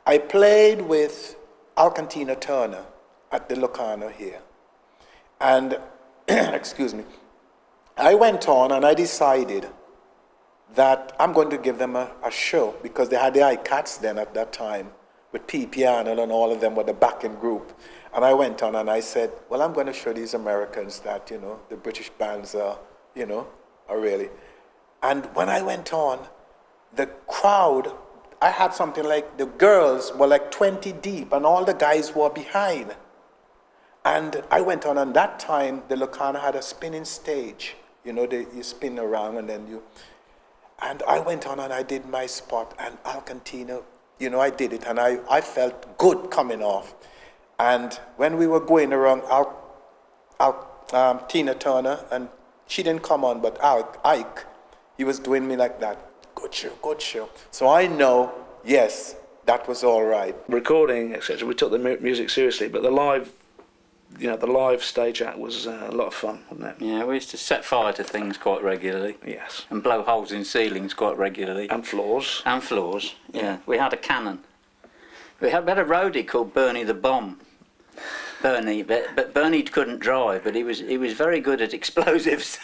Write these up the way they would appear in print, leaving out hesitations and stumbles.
I played with Alcantina Turner at the Locarno here. And, excuse me, I went on and I decided that I'm going to give them a show, because they had the iCats then at that time with P. Piano and all of them were the backing group. And I went on and I said, well, I'm going to show these Americans that, you know, the British bands are, you know, are really. And when I went on, the crowd, I had something like, the girls were like 20 deep and all the guys were behind. And I went on, and that time, the Locarno had a spinning stage. You know, you spin around and then you... And I went on and I did my spot, and Alcantina, you know, I did it, and I felt good coming off. And when we were going around, Tina Turner, and she didn't come on, but Ike, he was doing me like that. Good show, good show. So I know, yes, that was all right. Recording, etc., we took the music seriously, but the live, you know, the live stage act was a lot of fun, wasn't it? Yeah, we used to set fire to things quite regularly. Yes. And blow holes in ceilings quite regularly. And floors. And floors, yeah. We had a cannon. We had a roadie called Bernie the Bomb. Bernie, but Bernie couldn't drive, but he was very good at explosives.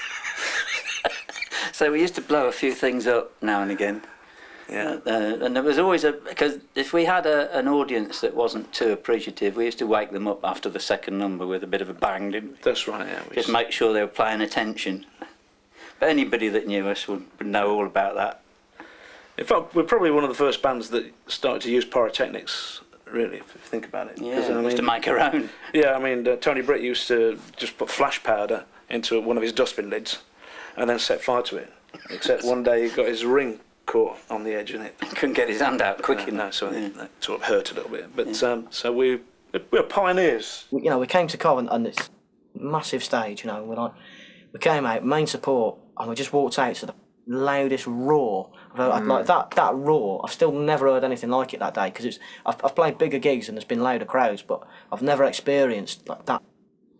So we used to blow a few things up now and again. Yeah. And there was always because if we had an audience that wasn't too appreciative, we used to wake them up after the second number with a bit of a bang, didn't we? That's right, yeah. Just make sure they were paying attention. But anybody that knew us would know all about that. In fact, we're probably one of the first bands that started to use pyrotechnics, really, if you think about it. Yeah, I mean, to make our own. Yeah, I mean, Tony Britt used to just put flash powder into one of his dustbin lids and then set fire to it. Except one day he got his ring caught on the edge and it couldn't get his hand out quick enough. No, so that sort of hurt a little bit. But so we're pioneers. You know, we came to Coventry and it's massive stage. You know, we came out main support and we just walked out to the loudest roar. Like that roar. I've still never heard anything like it that day, because I've played bigger gigs and there's been louder crowds, but I've never experienced like that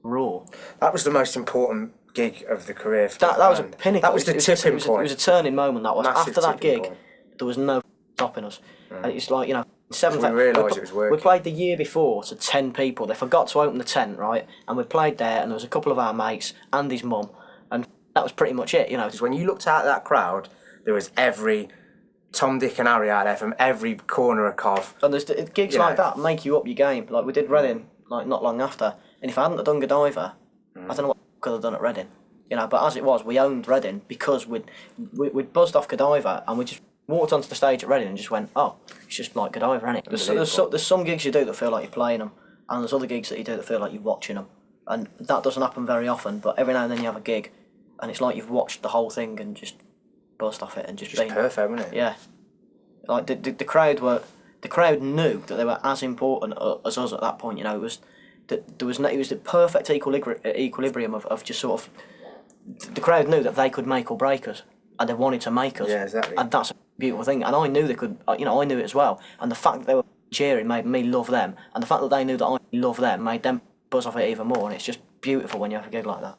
roar. That was the most important gig of the career for that was a pinnacle. That was the tipping point. It was a turning moment, that was. Massive after that gig, point. There was no stopping us. And it's like, you know, seventh. We realised it was working. We played the year before to 10 people. They forgot to open the tent, right? And we played there, and there was a couple of our mates and his mum, and that was pretty much it, you know. Because when you looked out at that crowd, there was every Tom, Dick and Harry out there from every corner of Cov. And there's gigs like that make you up your game. Like we did Reading, like not long after. And if I hadn't have done Godiva, I don't know what I could have done at Reading. You know, but as it was, we owned Reading because we'd buzzed off Godiva and we just walked onto the stage at Reading and just went, oh, it's just like Godiva, isn't it? There's some gigs you do that feel like you're playing them, and there's other gigs that you do that feel like you're watching them. And that doesn't happen very often, but every now and then you have a gig and it's like you've watched the whole thing and just buzzed off it and just been perfect, wasn't it? Yeah. Like the crowd knew that they were as important as us at that point. You know, it was the perfect equilibrium of just sort of. The crowd knew that they could make or break us, and they wanted to make us. Yeah, exactly. And that's a beautiful thing. And I knew they could. You know, I knew it as well. And the fact that they were cheering made me love them, and the fact that they knew that I loved them made them buzz off it even more. And it's just beautiful when you have a gig like that.